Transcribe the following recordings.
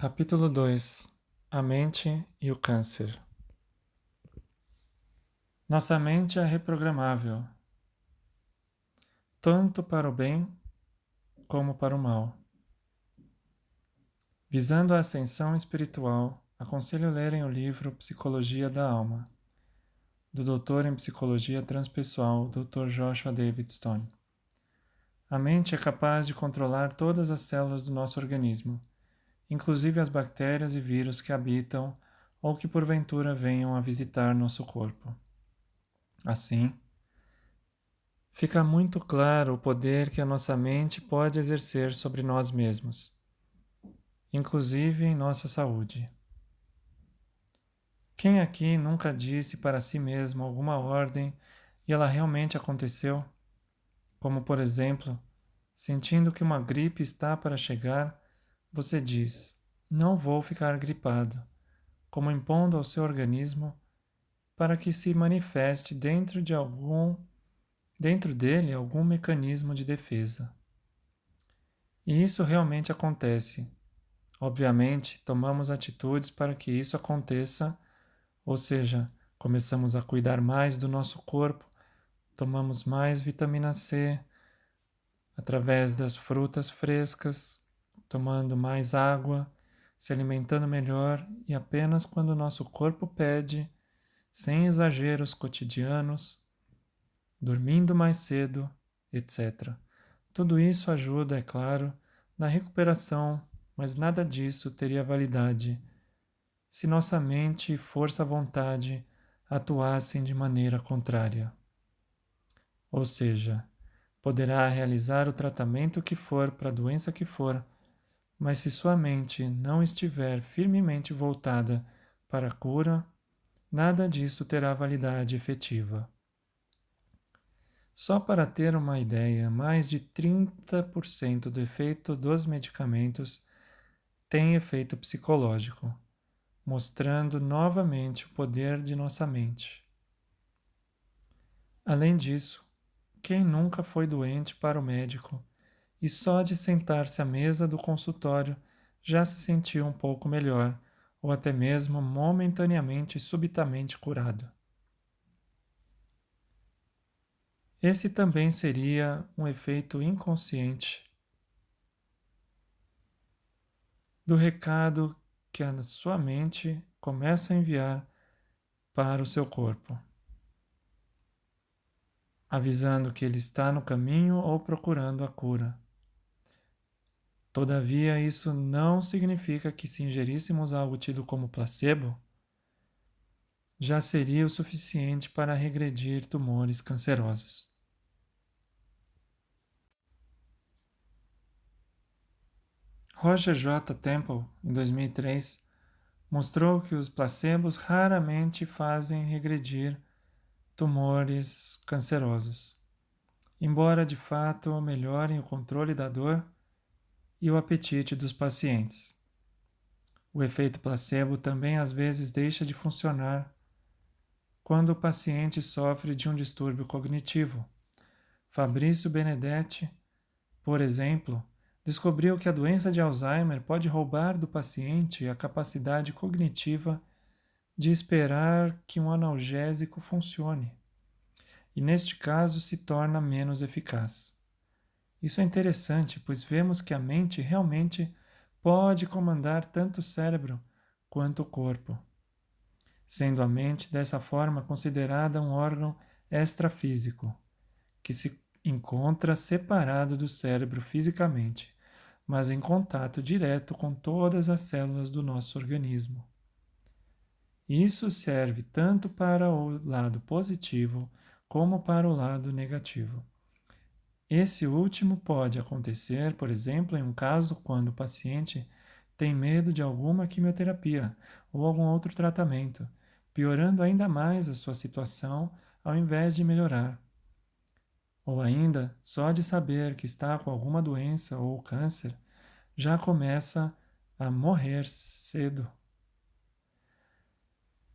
Capítulo 2: A mente e o câncer. Nossa mente é reprogramável, tanto para o bem como para o mal. Visando a ascensão espiritual, aconselho lerem o livro Psicologia da Alma, do doutor em Psicologia Transpessoal, Dr. Joshua David Stone. A mente é capaz de controlar todas as células do nosso organismo, inclusive as bactérias e vírus que habitam ou que porventura venham a visitar nosso corpo. Assim, fica muito claro o poder que a nossa mente pode exercer sobre nós mesmos, inclusive em nossa saúde. Quem aqui nunca disse para si mesmo alguma ordem e ela realmente aconteceu? Como, por exemplo, sentindo que uma gripe está para chegar, você diz: "Não vou ficar gripado", como impondo ao seu organismo para que se manifeste dentro dele algum mecanismo de defesa. E isso realmente acontece. Obviamente, tomamos atitudes para que isso aconteça, ou seja, começamos a cuidar mais do nosso corpo, tomamos mais vitamina C através das frutas frescas, tomando mais água, se alimentando melhor e apenas quando o nosso corpo pede, sem exageros cotidianos, dormindo mais cedo, etc. Tudo isso ajuda, é claro, na recuperação, mas nada disso teria validade se nossa mente e força-vontade atuassem de maneira contrária. Ou seja, poderá realizar o tratamento que for para a doença que for, mas se sua mente não estiver firmemente voltada para a cura, nada disso terá validade efetiva. Só para ter uma ideia, mais de 30% do efeito dos medicamentos tem efeito psicológico, mostrando novamente o poder de nossa mente. Além disso, quem nunca foi doente para o médico e só de sentar-se à mesa do consultório já se sentiu um pouco melhor, ou até mesmo momentaneamente e subitamente curado? Esse também seria um efeito inconsciente do recado que a sua mente começa a enviar para o seu corpo, avisando que ele está no caminho ou procurando a cura. Todavia, isso não significa que, se ingeríssemos algo tido como placebo, já seria o suficiente para regredir tumores cancerosos. Roger J. Temple, em 2003, mostrou que os placebos raramente fazem regredir tumores cancerosos, embora de fato melhorem o controle da dor e o apetite dos pacientes. O efeito placebo também às vezes deixa de funcionar quando o paciente sofre de um distúrbio cognitivo. Fabrício Benedetti, por exemplo, descobriu que a doença de Alzheimer pode roubar do paciente a capacidade cognitiva de esperar que um analgésico funcione, e neste caso se torna menos eficaz. Isso é interessante, pois vemos que a mente realmente pode comandar tanto o cérebro quanto o corpo, sendo a mente dessa forma considerada um órgão extrafísico, que se encontra separado do cérebro fisicamente, mas em contato direto com todas as células do nosso organismo. Isso serve tanto para o lado positivo como para o lado negativo. Esse último pode acontecer, por exemplo, em um caso quando o paciente tem medo de alguma quimioterapia ou algum outro tratamento, piorando ainda mais a sua situação ao invés de melhorar. Ou ainda, só de saber que está com alguma doença ou câncer, já começa a morrer cedo.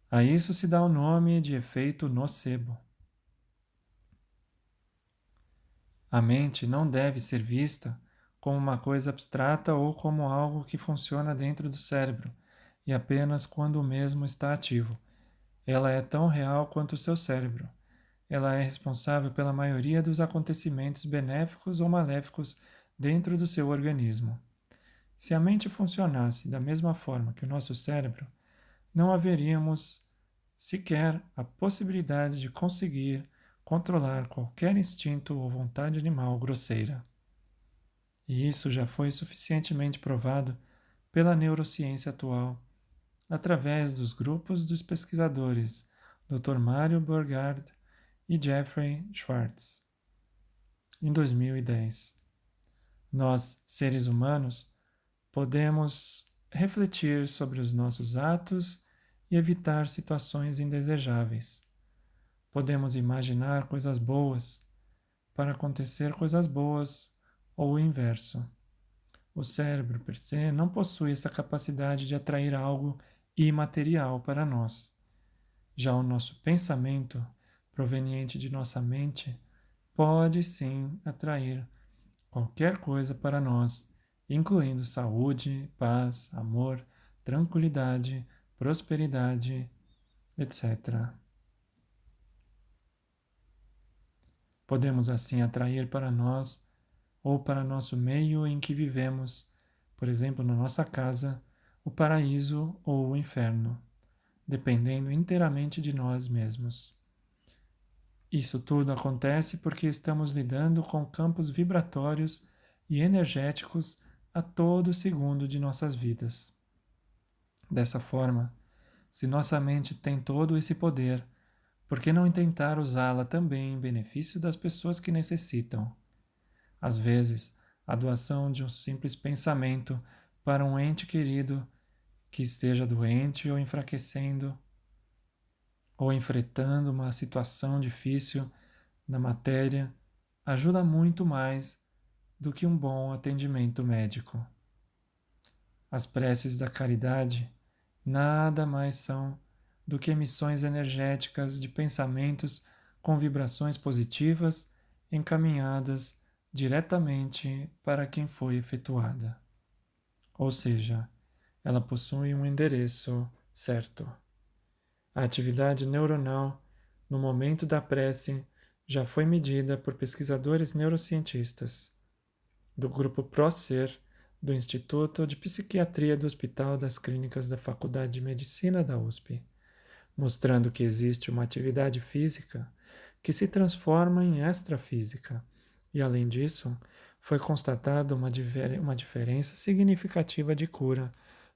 A isso se dá o nome de efeito nocebo. A mente não deve ser vista como uma coisa abstrata ou como algo que funciona dentro do cérebro, e apenas quando o mesmo está ativo. Ela é tão real quanto o seu cérebro. Ela é responsável pela maioria dos acontecimentos benéficos ou maléficos dentro do seu organismo. Se a mente funcionasse da mesma forma que o nosso cérebro, não haveríamos sequer a possibilidade de conseguir controlar qualquer instinto ou vontade animal grosseira. E isso já foi suficientemente provado pela neurociência atual, através dos grupos dos pesquisadores Dr. Mario Burgard e Jeffrey Schwartz, em 2010. Nós, seres humanos, podemos refletir sobre os nossos atos e evitar situações indesejáveis. Podemos imaginar coisas boas para acontecer coisas boas ou o inverso. O cérebro, per se, não possui essa capacidade de atrair algo imaterial para nós. Já o nosso pensamento, proveniente de nossa mente, pode sim atrair qualquer coisa para nós, incluindo saúde, paz, amor, tranquilidade, prosperidade, etc. Podemos assim atrair para nós ou para nosso meio em que vivemos, por exemplo, na nossa casa, o paraíso ou o inferno, dependendo inteiramente de nós mesmos. Isso tudo acontece porque estamos lidando com campos vibratórios e energéticos a todo segundo de nossas vidas. Dessa forma, se nossa mente tem todo esse poder, por que não tentar usá-la também em benefício das pessoas que necessitam? Às vezes, a doação de um simples pensamento para um ente querido que esteja doente ou enfraquecendo ou enfrentando uma situação difícil na matéria ajuda muito mais do que um bom atendimento médico. As preces da caridade nada mais são do que emissões energéticas de pensamentos com vibrações positivas encaminhadas diretamente para quem foi efetuada. Ou seja, ela possui um endereço certo. A atividade neuronal, no momento da prece, já foi medida por pesquisadores neurocientistas do grupo ProSer do Instituto de Psiquiatria do Hospital das Clínicas da Faculdade de Medicina da USP, mostrando que existe uma atividade física que se transforma em extrafísica. E, além disso, foi constatada uma diferença significativa de cura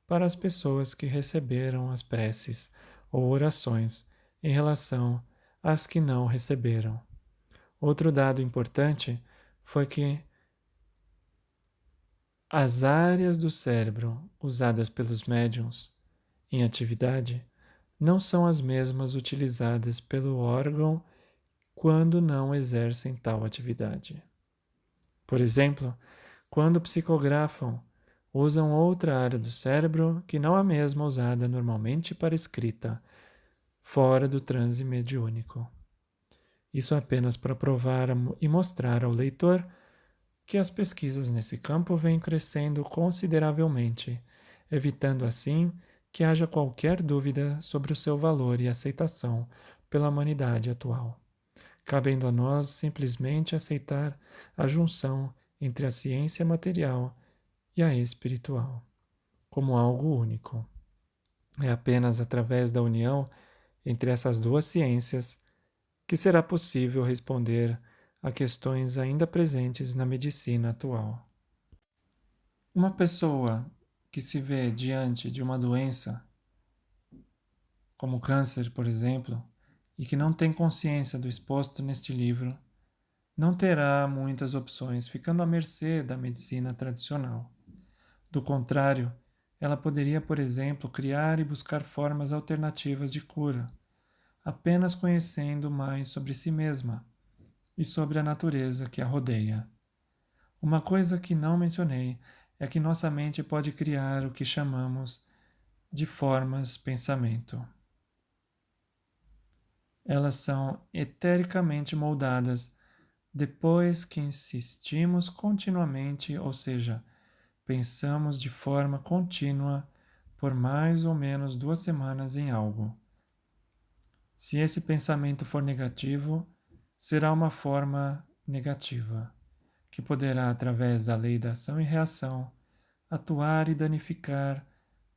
para as pessoas que receberam as preces ou orações em relação às que não receberam. Outro dado importante foi que as áreas do cérebro usadas pelos médiums em atividade não são as mesmas utilizadas pelo órgão quando não exercem tal atividade. Por exemplo, quando psicografam, usam outra área do cérebro que não é a mesma usada normalmente para escrita, fora do transe mediúnico. Isso apenas para provar e mostrar ao leitor que as pesquisas nesse campo vêm crescendo consideravelmente, evitando assim que haja qualquer dúvida sobre o seu valor e aceitação pela humanidade atual, cabendo a nós simplesmente aceitar a junção entre a ciência material e a espiritual, como algo único. É apenas através da união entre essas duas ciências que será possível responder a questões ainda presentes na medicina atual. Uma pessoa que se vê diante de uma doença, como câncer, por exemplo, e que não tem consciência do exposto neste livro, não terá muitas opções, ficando à mercê da medicina tradicional. Do contrário, ela poderia, por exemplo, criar e buscar formas alternativas de cura, apenas conhecendo mais sobre si mesma e sobre a natureza que a rodeia. Uma coisa que não mencionei é que nossa mente pode criar o que chamamos de formas pensamento. Elas são etericamente moldadas depois que insistimos continuamente, ou seja, pensamos de forma contínua por mais ou menos 2 semanas em algo. Se esse pensamento for negativo, será uma forma negativa, que poderá, através da lei da ação e reação, atuar e danificar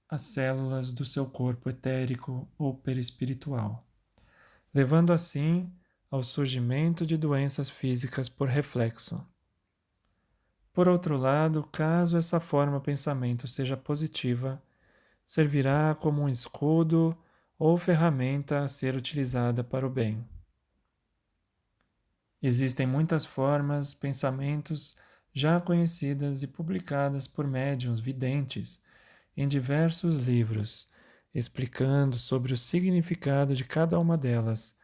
as células do seu corpo etérico ou perispiritual, levando assim ao surgimento de doenças físicas por reflexo. Por outro lado, caso essa forma pensamento seja positiva, servirá como um escudo ou ferramenta a ser utilizada para o bem. Existem muitas formas, pensamentos já conhecidas e publicadas por médiuns videntes em diversos livros, explicando sobre o significado de cada uma delas.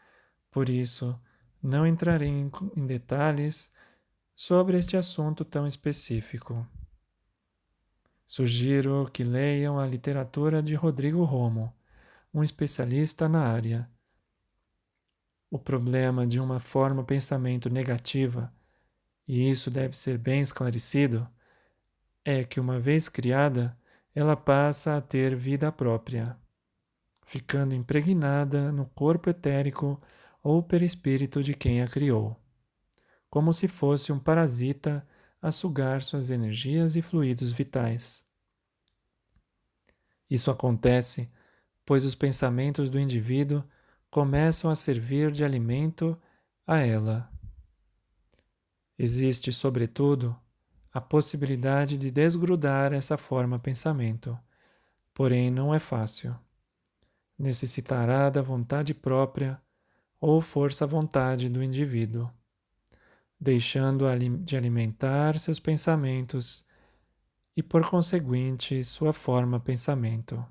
Por isso, não entrarei em detalhes sobre este assunto tão específico. Sugiro que leiam a literatura de Rodrigo Romo, um especialista na área. O problema de uma forma pensamento negativa, e isso deve ser bem esclarecido, é que uma vez criada, ela passa a ter vida própria, ficando impregnada no corpo etérico ou perispírito de quem a criou, como se fosse um parasita a sugar suas energias e fluidos vitais. Isso acontece pois os pensamentos do indivíduo começam a servir de alimento a ela. Existe, sobretudo, a possibilidade de desgrudar essa forma pensamento, porém não é fácil. Necessitará da vontade própria ou força-vontade do indivíduo, deixando de alimentar seus pensamentos e, por conseguinte, sua forma pensamento.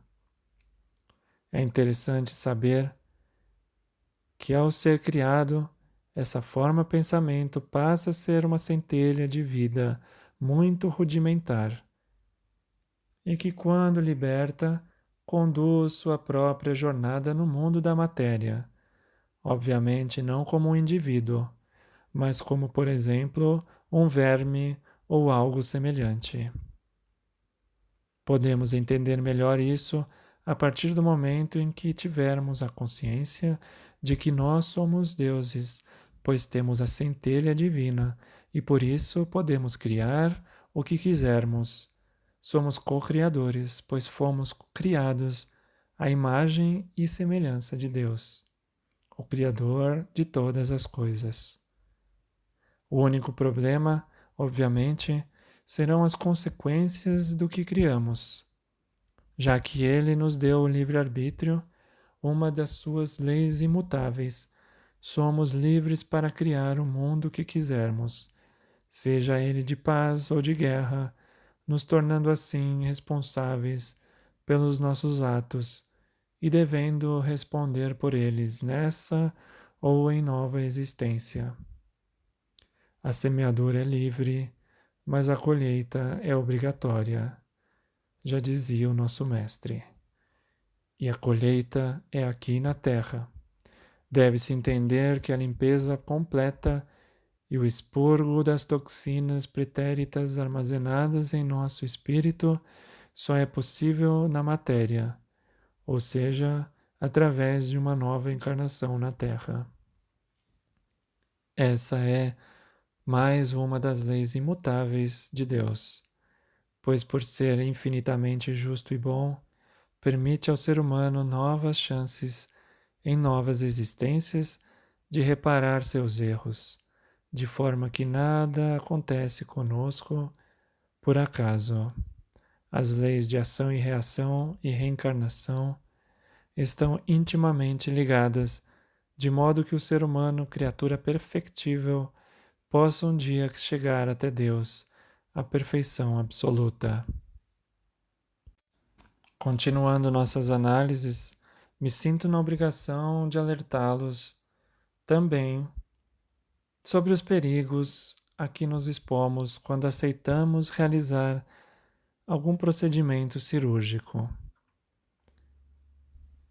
É interessante saber que, ao ser criado, essa forma pensamento passa a ser uma centelha de vida muito rudimentar e que, quando liberta, conduz sua própria jornada no mundo da matéria, obviamente não como um indivíduo, mas como, por exemplo, um verme ou algo semelhante. Podemos entender melhor isso a partir do momento em que tivermos a consciência de que nós somos deuses, pois temos a centelha divina e por isso podemos criar o que quisermos. Somos co-criadores, pois fomos criados à imagem e semelhança de Deus, o Criador de todas as coisas. O único problema, obviamente, serão as consequências do que criamos, já que Ele nos deu o livre-arbítrio, uma das suas leis imutáveis. Somos livres para criar o mundo que quisermos, seja ele de paz ou de guerra, nos tornando assim responsáveis pelos nossos atos e devendo responder por eles nessa ou em nova existência. A semeadura é livre, mas a colheita é obrigatória, já dizia o nosso mestre. E a colheita é aqui na terra. Deve-se entender que a limpeza completa e o expurgo das toxinas pretéritas armazenadas em nosso espírito só é possível na matéria, ou seja, através de uma nova encarnação na Terra. Essa é mais uma das leis imutáveis de Deus, pois, por ser infinitamente justo e bom, permite ao ser humano novas chances em novas existências de reparar seus erros, de forma que nada acontece conosco por acaso. As leis de ação e reação e reencarnação estão intimamente ligadas, de modo que o ser humano, criatura perfectível, possa um dia chegar até Deus, a perfeição absoluta. Continuando nossas análises, me sinto na obrigação de alertá-los também sobre os perigos a que nos expomos quando aceitamos realizar algum procedimento cirúrgico,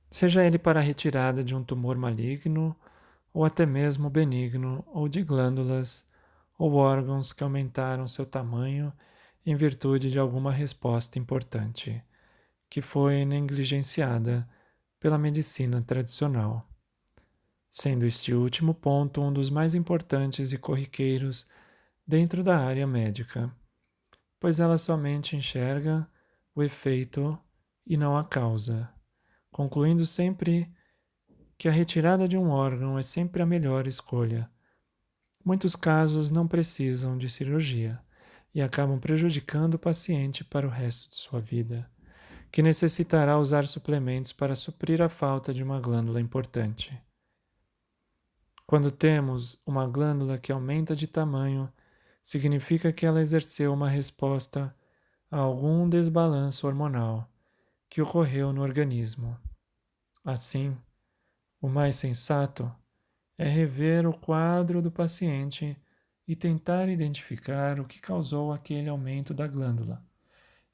seja ele para a retirada de um tumor maligno ou até mesmo benigno ou de glândulas ou órgãos que aumentaram seu tamanho em virtude de alguma resposta importante, que foi negligenciada pela medicina tradicional, sendo este último ponto um dos mais importantes e corriqueiros dentro da área médica, pois ela somente enxerga o efeito e não a causa, concluindo sempre que a retirada de um órgão é sempre a melhor escolha. Muitos casos não precisam de cirurgia e acabam prejudicando o paciente para o resto de sua vida, que necessitará usar suplementos para suprir a falta de uma glândula importante. Quando temos uma glândula que aumenta de tamanho, significa que ela exerceu uma resposta a algum desbalanço hormonal que ocorreu no organismo. Assim, o mais sensato é rever o quadro do paciente e tentar identificar o que causou aquele aumento da glândula.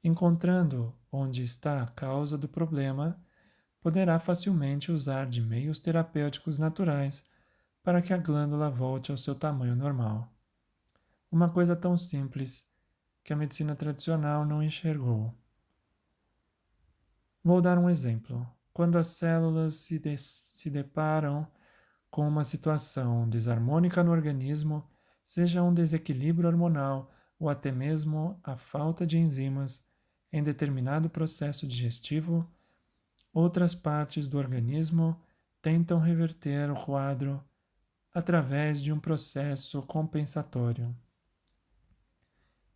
Encontrando onde está a causa do problema, poderá facilmente usar de meios terapêuticos naturais para que a glândula volte ao seu tamanho normal. Uma coisa tão simples que a medicina tradicional não enxergou. Vou dar um exemplo. Quando as células se deparam com uma situação desarmônica no organismo, seja um desequilíbrio hormonal ou até mesmo a falta de enzimas em determinado processo digestivo, outras partes do organismo tentam reverter o quadro através de um processo compensatório.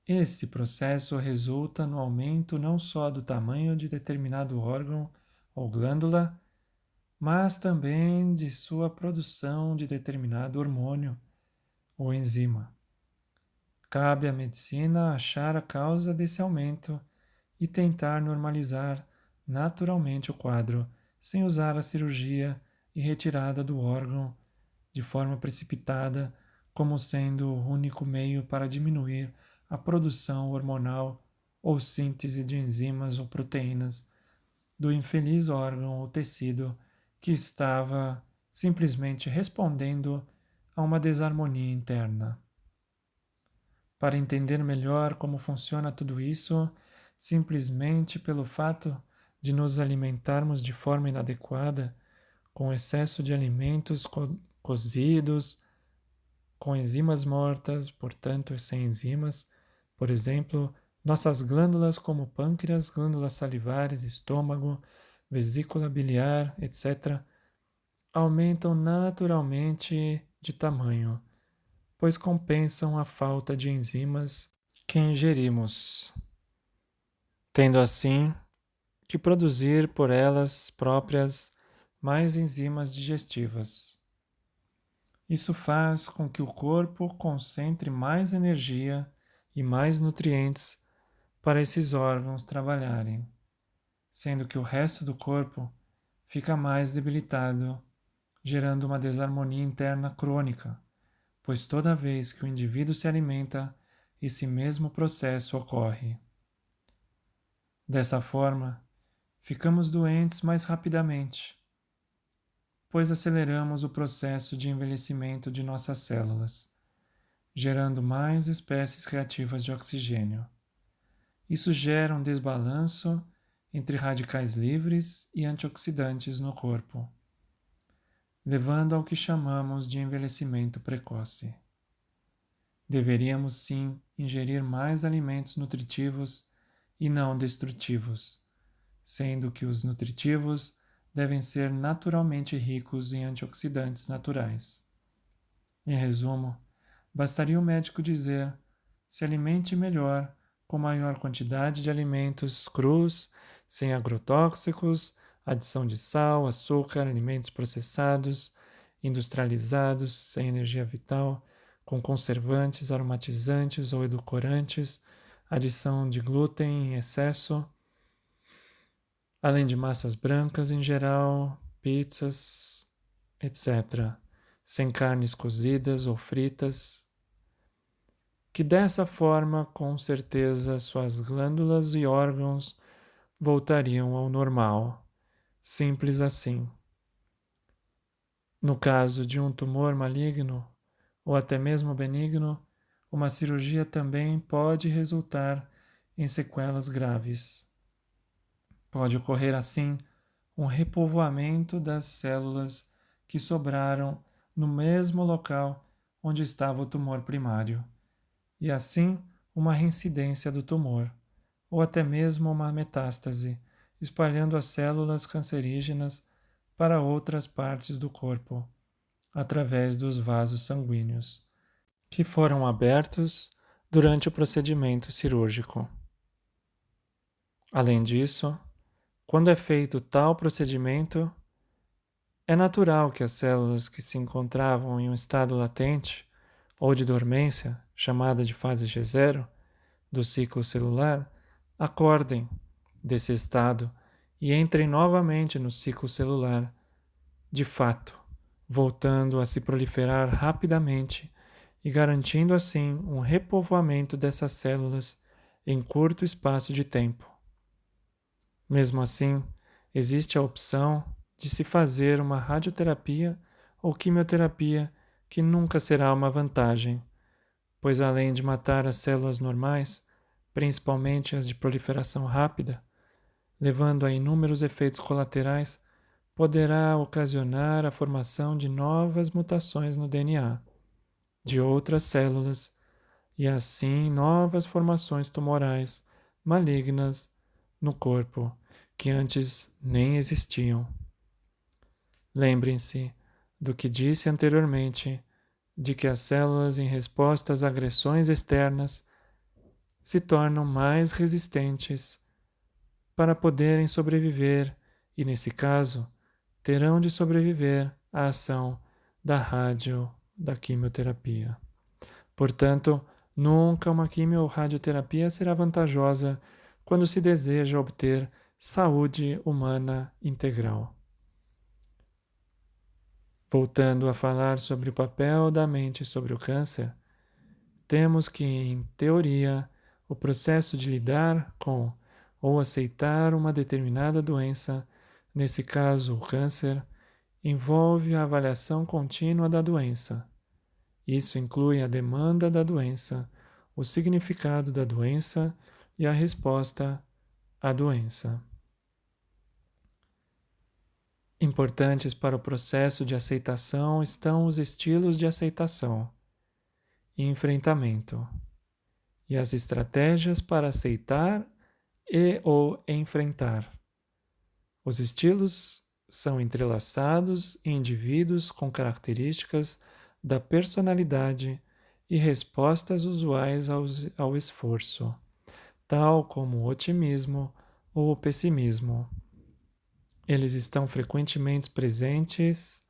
Esse processo resulta no aumento não só do tamanho de determinado órgão ou glândula, mas também de sua produção de determinado hormônio ou enzima. Cabe à medicina achar a causa desse aumento e tentar normalizar naturalmente o quadro, sem usar a cirurgia e retirada do órgão de forma precipitada, como sendo o único meio para diminuir a produção hormonal ou síntese de enzimas ou proteínas do infeliz órgão ou tecido que estava simplesmente respondendo a uma desarmonia interna. Para entender melhor como funciona tudo isso, simplesmente pelo fato de nos alimentarmos de forma inadequada, com excesso de alimentos cozidos, com enzimas mortas, portanto sem enzimas, por exemplo, nossas glândulas como pâncreas, glândulas salivares, estômago, vesícula biliar, etc., aumentam naturalmente de tamanho, pois compensam a falta de enzimas que ingerimos, tendo assim que produzir por elas próprias mais enzimas digestivas. Isso faz com que o corpo concentre mais energia e mais nutrientes para esses órgãos trabalharem, sendo que o resto do corpo fica mais debilitado, gerando uma desarmonia interna crônica, pois toda vez que o indivíduo se alimenta, esse mesmo processo ocorre. Dessa forma, ficamos doentes mais rapidamente, pois aceleramos o processo de envelhecimento de nossas células, gerando mais espécies reativas de oxigênio. Isso gera um desbalanço entre radicais livres e antioxidantes no corpo, levando ao que chamamos de envelhecimento precoce. Deveríamos sim ingerir mais alimentos nutritivos e não destrutivos, sendo que os nutritivos devem ser naturalmente ricos em antioxidantes naturais. Em resumo, bastaria o médico dizer: se alimente melhor com maior quantidade de alimentos crus, sem agrotóxicos, adição de sal, açúcar, alimentos processados, industrializados, sem energia vital, com conservantes, aromatizantes ou edulcorantes, adição de glúten em excesso, além de massas brancas em geral, pizzas, etc., sem carnes cozidas ou fritas, que dessa forma, com certeza, suas glândulas e órgãos voltariam ao normal. Simples assim. No caso de um tumor maligno, ou até mesmo benigno, uma cirurgia também pode resultar em sequelas graves. Pode ocorrer, assim, um repovoamento das células que sobraram no mesmo local onde estava o tumor primário, e assim uma reincidência do tumor, ou até mesmo uma metástase, espalhando as células cancerígenas para outras partes do corpo, através dos vasos sanguíneos, que foram abertos durante o procedimento cirúrgico. Além disso, quando é feito tal procedimento, é natural que as células que se encontravam em um estado latente ou de dormência, chamada de fase G0, do ciclo celular, acordem desse estado e entrem novamente no ciclo celular, de fato, voltando a se proliferar rapidamente e garantindo assim um repovoamento dessas células em curto espaço de tempo. Mesmo assim, existe a opção de se fazer uma radioterapia ou quimioterapia, que nunca será uma vantagem, pois além de matar as células normais, principalmente as de proliferação rápida, levando a inúmeros efeitos colaterais, poderá ocasionar a formação de novas mutações no DNA de outras células e assim novas formações tumorais malignas no corpo que antes nem existiam. Lembrem-se do que disse anteriormente, de que as células, em resposta às agressões externas, se tornam mais resistentes para poderem sobreviver e, nesse caso, terão de sobreviver à ação da quimioterapia. Portanto, nunca uma quimio ou radioterapia será vantajosa quando se deseja obter saúde humana integral. Voltando a falar sobre o papel da mente sobre o câncer, temos que, em teoria, o processo de lidar com ou aceitar uma determinada doença, nesse caso o câncer, envolve a avaliação contínua da doença. Isso inclui a demanda da doença, o significado da doença e a resposta à doença. Importantes para o processo de aceitação estão os estilos de aceitação e enfrentamento, e as estratégias para aceitar e ou enfrentar. Os estilos são entrelaçados em indivíduos com características da personalidade e respostas usuais ao esforço, tal como o otimismo ou o pessimismo. Eles estão frequentemente presentes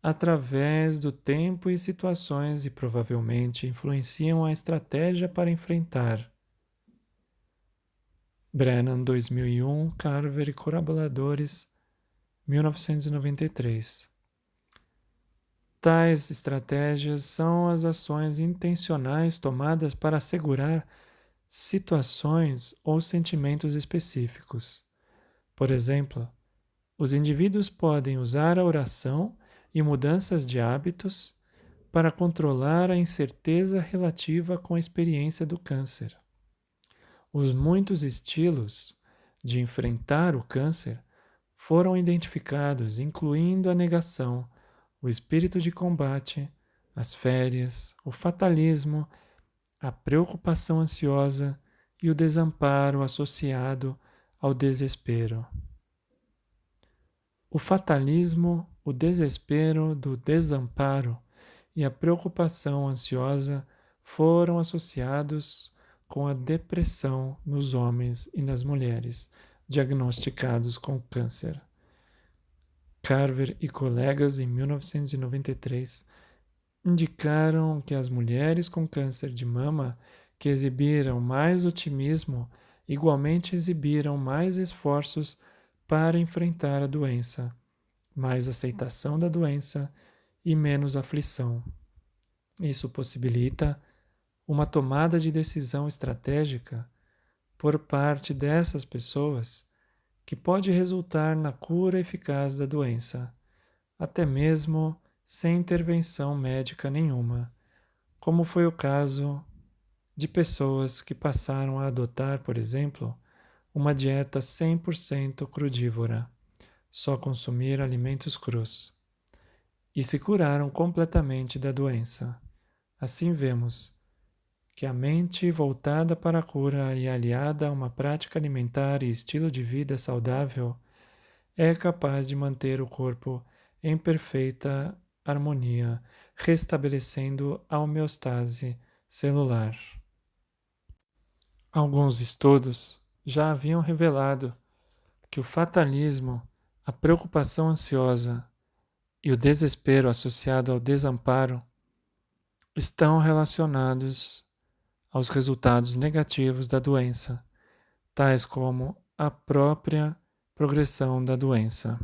através do tempo e situações e provavelmente influenciam a estratégia para enfrentar. Brennan, 2001, Carver e colaboradores, 1993. Tais estratégias são as ações intencionais tomadas para assegurar situações ou sentimentos específicos. Por exemplo, os indivíduos podem usar a oração e mudanças de hábitos para controlar a incerteza relativa com a experiência do câncer. Os muitos estilos de enfrentar o câncer foram identificados, incluindo a negação, o espírito de combate, as férias, o fatalismo, a preocupação ansiosa e o desamparo associado ao desespero. O fatalismo, o desespero do desamparo e a preocupação ansiosa foram associados com a depressão nos homens e nas mulheres diagnosticados com câncer. Carver e colegas, em 1993, indicaram que as mulheres com câncer de mama que exibiram mais otimismo igualmente exibiram mais esforços para enfrentar a doença, mais aceitação da doença e menos aflição. Isso possibilita uma tomada de decisão estratégica por parte dessas pessoas que pode resultar na cura eficaz da doença, até mesmo sem intervenção médica nenhuma, como foi o caso de pessoas que passaram a adotar, por exemplo, uma dieta 100% crudívora, só consumir alimentos crus, e se curaram completamente da doença. Assim vemos que a mente voltada para a cura e aliada a uma prática alimentar e estilo de vida saudável é capaz de manter o corpo em perfeita harmonia, restabelecendo a homeostase celular. Alguns estudos já haviam revelado que o fatalismo, a preocupação ansiosa e o desespero associado ao desamparo estão relacionados aos resultados negativos da doença, tais como a própria progressão da doença.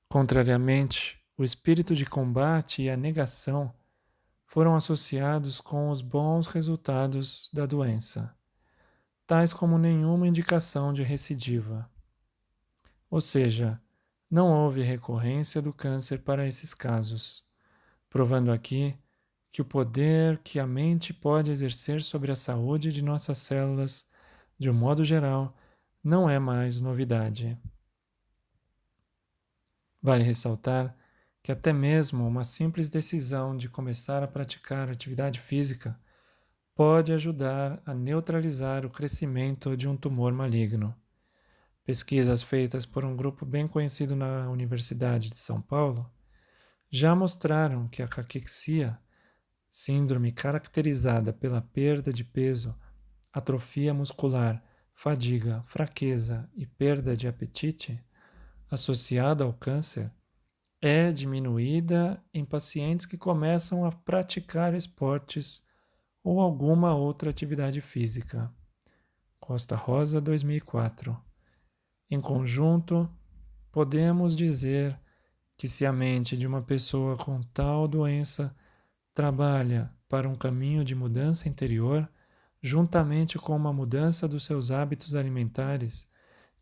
Contrariamente, o espírito de combate e a negação foram associados com os bons resultados da doença, tais como nenhuma indicação de recidiva. Ou seja, não houve recorrência do câncer para esses casos, provando aqui que o poder que a mente pode exercer sobre a saúde de nossas células, de um modo geral, não é mais novidade. Vale ressaltar que até mesmo uma simples decisão de começar a praticar atividade física pode ajudar a neutralizar o crescimento de um tumor maligno. Pesquisas feitas por um grupo bem conhecido na Universidade de São Paulo já mostraram que a caquexia, síndrome caracterizada pela perda de peso, atrofia muscular, fadiga, fraqueza e perda de apetite, associada ao câncer, é diminuída em pacientes que começam a praticar esportes ou alguma outra atividade física. Costa Rosa, 2004. Em conjunto, podemos dizer que se a mente de uma pessoa com tal doença trabalha para um caminho de mudança interior, juntamente com uma mudança dos seus hábitos alimentares,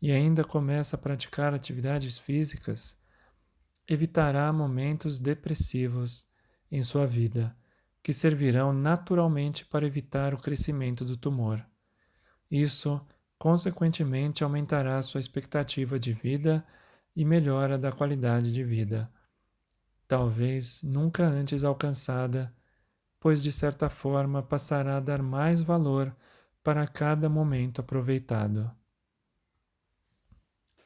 e ainda começa a praticar atividades físicas, evitará momentos depressivos em sua vida, que servirão naturalmente para evitar o crescimento do tumor. Isso, consequentemente, aumentará sua expectativa de vida e melhora da qualidade de vida, talvez nunca antes alcançada, pois de certa forma passará a dar mais valor para cada momento aproveitado.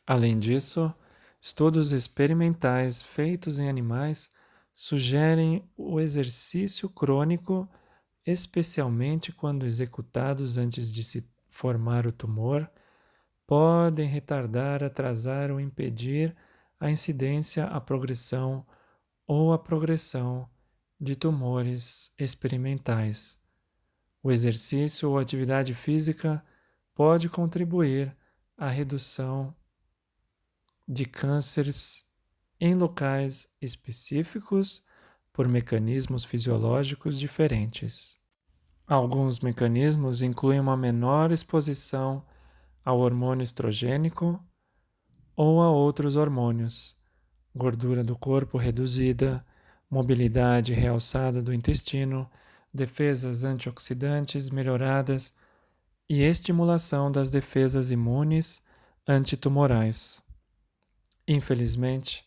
Além disso, estudos experimentais feitos em animais sugerem o exercício crônico, especialmente quando executados antes de se formar o tumor, podem retardar, atrasar ou impedir a incidência, a progressão ou a progressão de tumores experimentais. O exercício ou atividade física pode contribuir à redução de cânceres em locais específicos por mecanismos fisiológicos diferentes. Alguns mecanismos incluem uma menor exposição ao hormônio estrogênico ou a outros hormônios, gordura do corpo reduzida, mobilidade realçada do intestino, defesas antioxidantes melhoradas e estimulação das defesas imunes antitumorais. Infelizmente,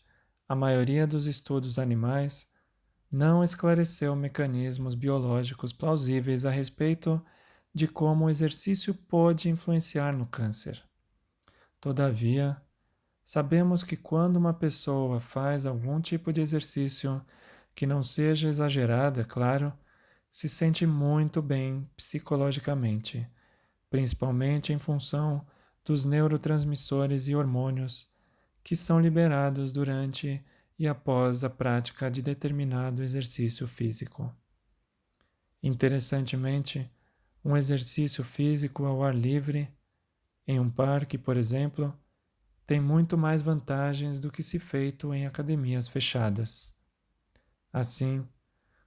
a maioria dos estudos animais não esclareceu mecanismos biológicos plausíveis a respeito de como o exercício pode influenciar no câncer. Todavia, sabemos que quando uma pessoa faz algum tipo de exercício que não seja exagerado, é claro, se sente muito bem psicologicamente, principalmente em função dos neurotransmissores e hormônios que são liberados durante e após a prática de determinado exercício físico. Interessantemente, um exercício físico ao ar livre, em um parque, por exemplo, tem muito mais vantagens do que se feito em academias fechadas. Assim,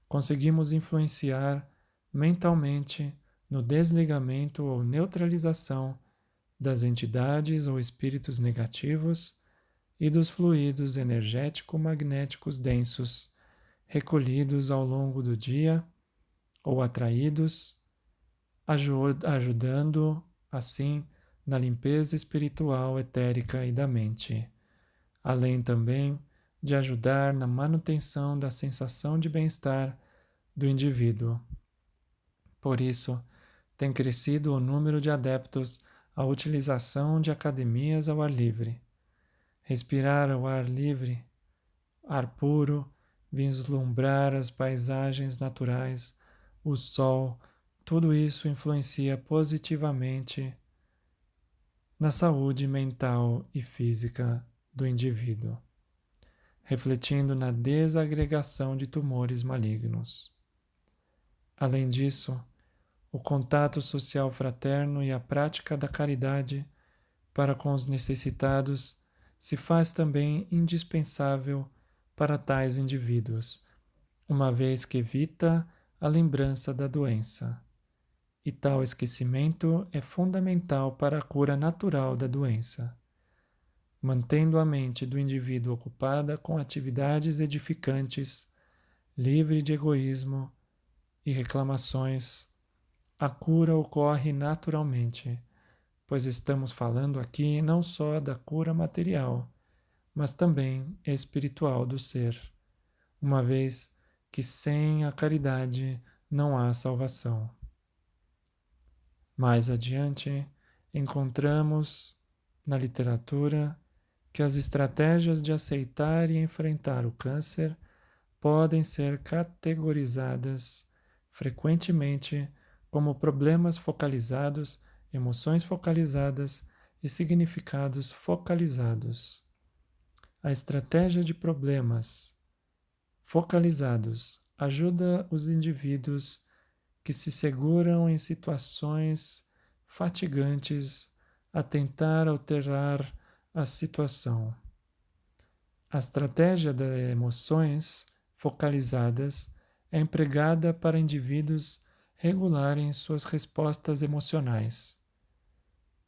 conseguimos influenciar mentalmente no desligamento ou neutralização das entidades ou espíritos negativos e dos fluidos energético-magnéticos densos recolhidos ao longo do dia ou atraídos, ajudando, assim, na limpeza espiritual, etérica e da mente, além também de ajudar na manutenção da sensação de bem-estar do indivíduo. Por isso, tem crescido o número de adeptos à utilização de academias ao ar livre. Respirar ao ar livre, ar puro, vislumbrar as paisagens naturais, o sol, tudo isso influencia positivamente na saúde mental e física do indivíduo, refletindo na desagregação de tumores malignos. Além disso, o contato social fraterno e a prática da caridade para com os necessitados se faz também indispensável para tais indivíduos, uma vez que evita a lembrança da doença. E tal esquecimento é fundamental para a cura natural da doença, mantendo a mente do indivíduo ocupada com atividades edificantes, livre de egoísmo e reclamações. A cura ocorre naturalmente, pois estamos falando aqui não só da cura material, mas também espiritual do ser, uma vez que sem a caridade não há salvação. Mais adiante, encontramos na literatura que as estratégias de aceitar e enfrentar o câncer podem ser categorizadas frequentemente como problemas focalizados, emoções focalizadas e significados focalizados. A estratégia de problemas focalizados ajuda os indivíduos que se seguram em situações fatigantes a tentar alterar a situação. A estratégia das emoções focalizadas é empregada para indivíduos regularem suas respostas emocionais,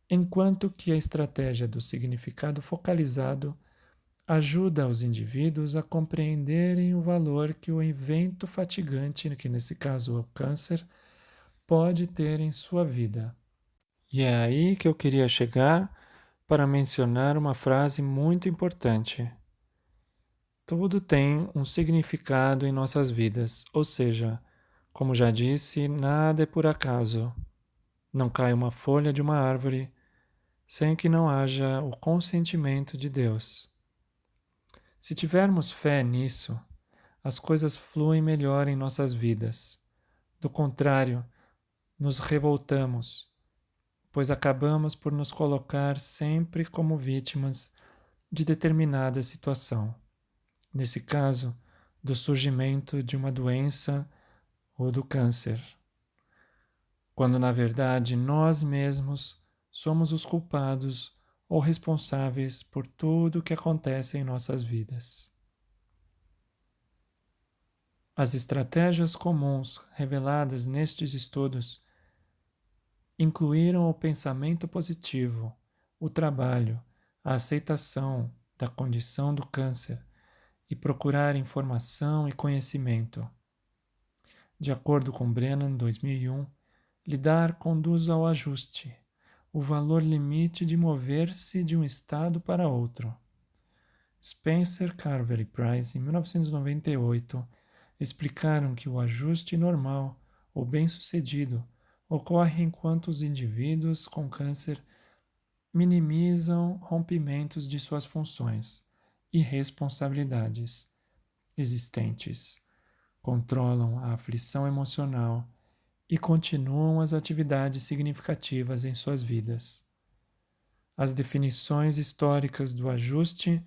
enquanto que a estratégia do significado focalizado ajuda os indivíduos a compreenderem o valor que o evento fatigante, que nesse caso é o câncer, pode ter em sua vida. E é aí que eu queria chegar para mencionar uma frase muito importante. Tudo tem um significado em nossas vidas, ou seja, como já disse, nada é por acaso. Não cai uma folha de uma árvore sem que não haja o consentimento de Deus. Se tivermos fé nisso, as coisas fluem melhor em nossas vidas. Do contrário, nos revoltamos, pois acabamos por nos colocar sempre como vítimas de determinada situação. Nesse caso, do surgimento de uma doença ou do câncer, quando na verdade nós mesmos somos os culpados ou responsáveis por tudo o que acontece em nossas vidas. As estratégias comuns reveladas nestes estudos incluíram o pensamento positivo, o trabalho, a aceitação da condição do câncer e procurar informação e conhecimento. De acordo com Brennan, 2001, lidar conduz ao ajuste, o valor limite de mover-se de um estado para outro. Spencer, Carver e Price, em 1998, explicaram que o ajuste normal ou bem-sucedido ocorre enquanto os indivíduos com câncer minimizam rompimentos de suas funções e responsabilidades existentes, controlam a aflição emocional e continuam as atividades significativas em suas vidas. As definições históricas do ajuste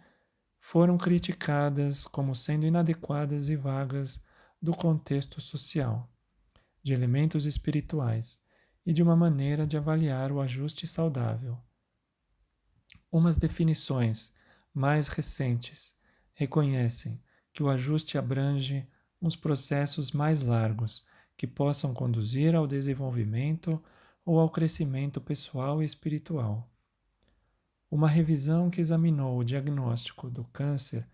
foram criticadas como sendo inadequadas e vagas do contexto social, de elementos espirituais e de uma maneira de avaliar o ajuste saudável. Umas definições mais recentes reconhecem que o ajuste abrange uns processos mais largos que possam conduzir ao desenvolvimento ou ao crescimento pessoal e espiritual. Uma revisão que examinou o diagnóstico do câncer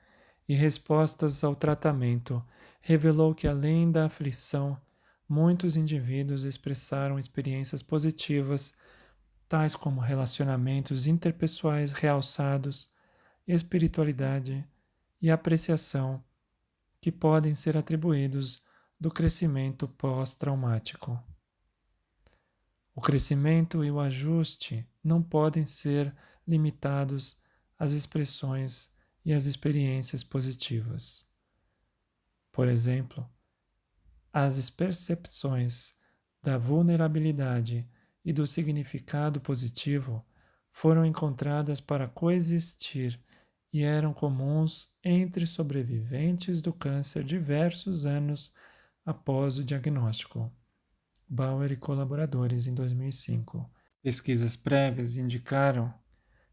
e respostas ao tratamento, revelou que, além da aflição, muitos indivíduos expressaram experiências positivas, tais como relacionamentos interpessoais realçados, espiritualidade e apreciação, que podem ser atribuídos do crescimento pós-traumático. O crescimento e o ajuste não podem ser limitados às expressões e às experiências positivas. Por exemplo, as percepções da vulnerabilidade e do significado positivo foram encontradas para coexistir e eram comuns entre sobreviventes do câncer diversos anos após o diagnóstico. Bauer e colaboradores, em 2005. Pesquisas prévias indicaram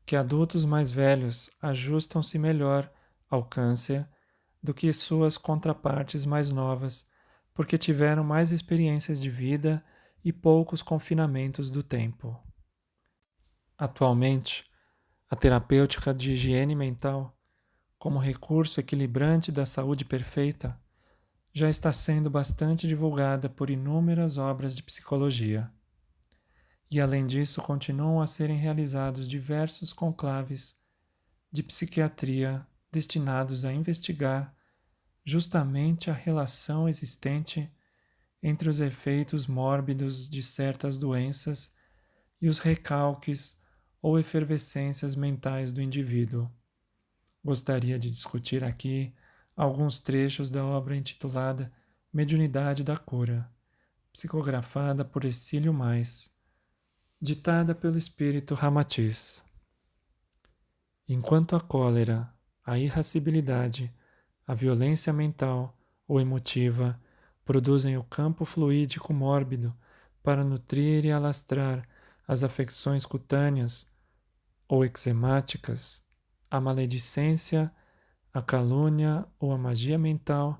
que adultos mais velhos ajustam-se melhor ao câncer do que suas contrapartes mais novas, porque tiveram mais experiências de vida e poucos confinamentos do tempo. Atualmente, a terapêutica de higiene mental, como recurso equilibrante da saúde perfeita, já está sendo bastante divulgada por inúmeras obras de psicologia. E, além disso, continuam a serem realizados diversos conclaves de psiquiatria destinados a investigar justamente a relação existente entre os efeitos mórbidos de certas doenças e os recalques ou efervescências mentais do indivíduo. Gostaria de discutir aqui alguns trechos da obra intitulada Mediunidade da Cura, psicografada por Exílio Mais, ditada pelo espírito Ramatiz. Enquanto a cólera, a irascibilidade, a violência mental ou emotiva produzem o campo fluídico mórbido para nutrir e alastrar as afecções cutâneas ou eczemáticas, a maledicência, a calúnia ou a magia mental,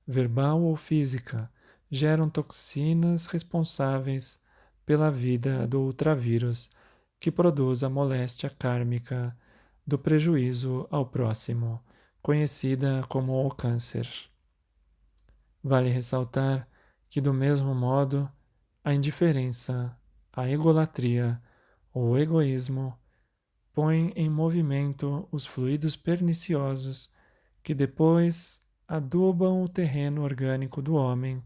verbal ou física, geram toxinas responsáveis pela vida do ultravírus que produz a moléstia kármica do prejuízo ao próximo, conhecida como o câncer. Vale ressaltar que, do mesmo modo, a indiferença, a egolatria ou o egoísmo põem em movimento os fluidos perniciosos que depois adubam o terreno orgânico do homem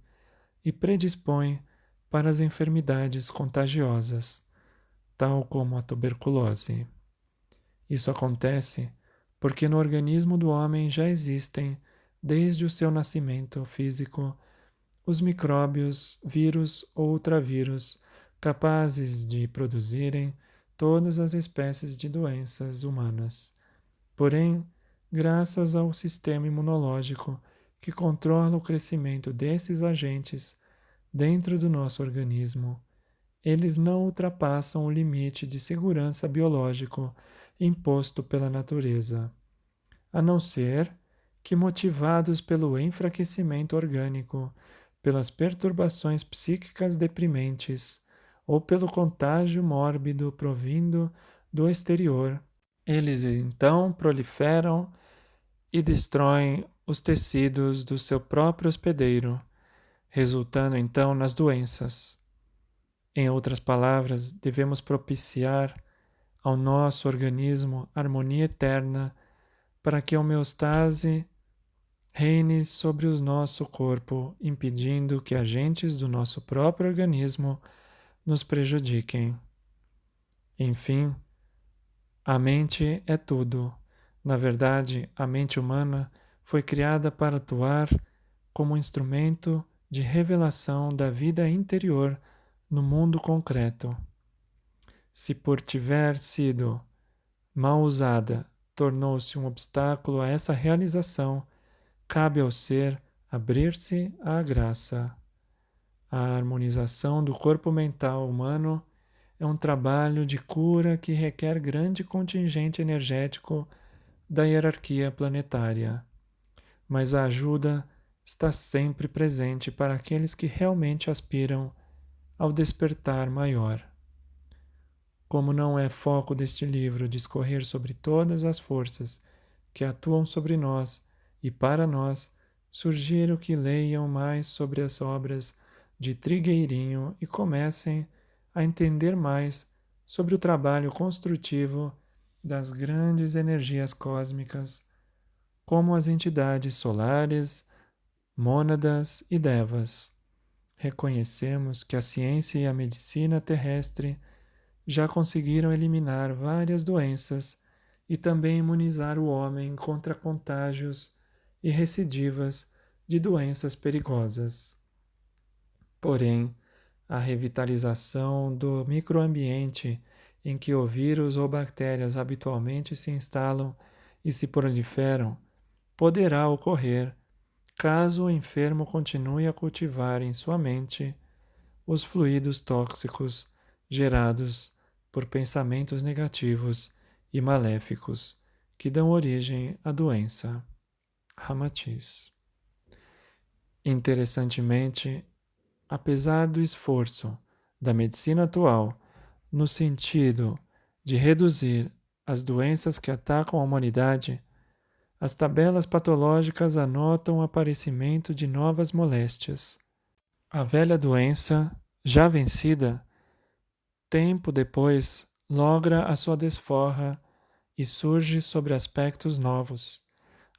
e predispõem para as enfermidades contagiosas, tal como a tuberculose. Isso acontece porque no organismo do homem já existem, desde o seu nascimento físico, os micróbios, vírus ou ultravírus capazes de produzirem todas as espécies de doenças humanas. Porém, graças ao sistema imunológico que controla o crescimento desses agentes dentro do nosso organismo, eles não ultrapassam o limite de segurança biológico imposto pela natureza, a não ser que motivados pelo enfraquecimento orgânico, pelas perturbações psíquicas deprimentes ou pelo contágio mórbido provindo do exterior, eles então proliferam e destroem os tecidos do seu próprio hospedeiro, resultando então nas doenças. Em outras palavras, devemos propiciar ao nosso organismo harmonia eterna para que a homeostase reine sobre o nosso corpo, impedindo que agentes do nosso próprio organismo nos prejudiquem. Enfim, a mente é tudo. Na verdade, a mente humana foi criada para atuar como instrumento de revelação da vida interior no mundo concreto. Se por tiver sido mal usada, tornou-se um obstáculo a essa realização, cabe ao ser abrir-se à graça. A harmonização do corpo mental humano é um trabalho de cura que requer grande contingente energético da hierarquia planetária, mas a ajuda está sempre presente para aqueles que realmente aspiram ao despertar maior. Como não é foco deste livro discorrer sobre todas as forças que atuam sobre nós e para nós, sugiro que leiam mais sobre as obras de Trigueirinho e comecem a entender mais sobre o trabalho construtivo das grandes energias cósmicas, como as entidades solares, mônadas e devas. Reconhecemos que a ciência e a medicina terrestre já conseguiram eliminar várias doenças e também imunizar o homem contra contágios e recidivas de doenças perigosas. Porém, a revitalização do microambiente em que o vírus ou bactérias habitualmente se instalam e se proliferam poderá ocorrer caso o enfermo continue a cultivar em sua mente os fluidos tóxicos gerados por pensamentos negativos e maléficos que dão origem à doença. Ramatiz. Interessantemente, apesar do esforço da medicina atual no sentido de reduzir as doenças que atacam a humanidade, as tabelas patológicas anotam o aparecimento de novas moléstias. A velha doença, já vencida, tempo depois logra a sua desforra e surge sobre aspectos novos,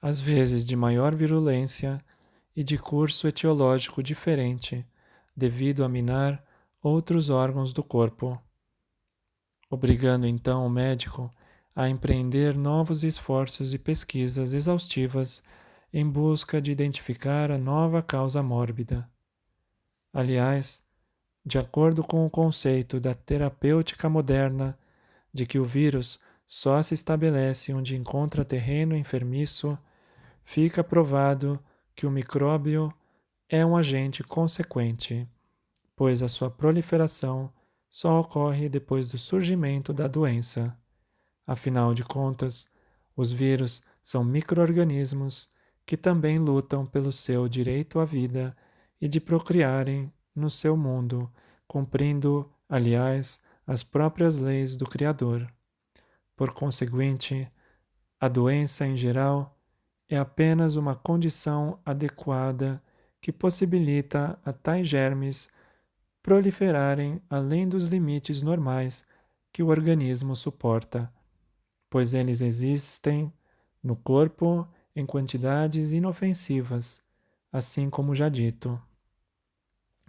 às vezes de maior virulência e de curso etiológico diferente, devido a minar outros órgãos do corpo, obrigando então o médico a empreender novos esforços e pesquisas exaustivas em busca de identificar a nova causa mórbida. Aliás, de acordo com o conceito da terapêutica moderna de que o vírus só se estabelece onde encontra terreno enfermiço, fica provado que o micróbio é um agente consequente, pois a sua proliferação só ocorre depois do surgimento da doença. Afinal de contas, os vírus são micro-organismos que também lutam pelo seu direito à vida e de procriarem no seu mundo, cumprindo, aliás, as próprias leis do Criador. Por conseguinte, a doença em geral é apenas uma condição adequada que possibilita a tais germes proliferarem além dos limites normais que o organismo suporta, pois eles existem no corpo em quantidades inofensivas, assim como já dito.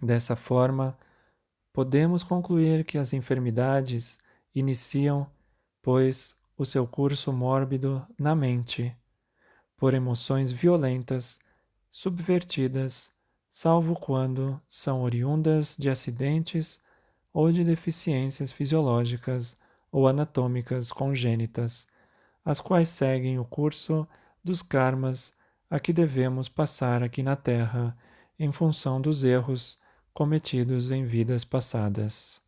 Dessa forma, podemos concluir que as enfermidades iniciam, pois, o seu curso mórbido na mente, por emoções violentas, subvertidas, salvo quando são oriundas de acidentes ou de deficiências fisiológicas ou anatômicas congênitas, as quais seguem o curso dos karmas a que devemos passar aqui na Terra em função dos erros cometidos em vidas passadas.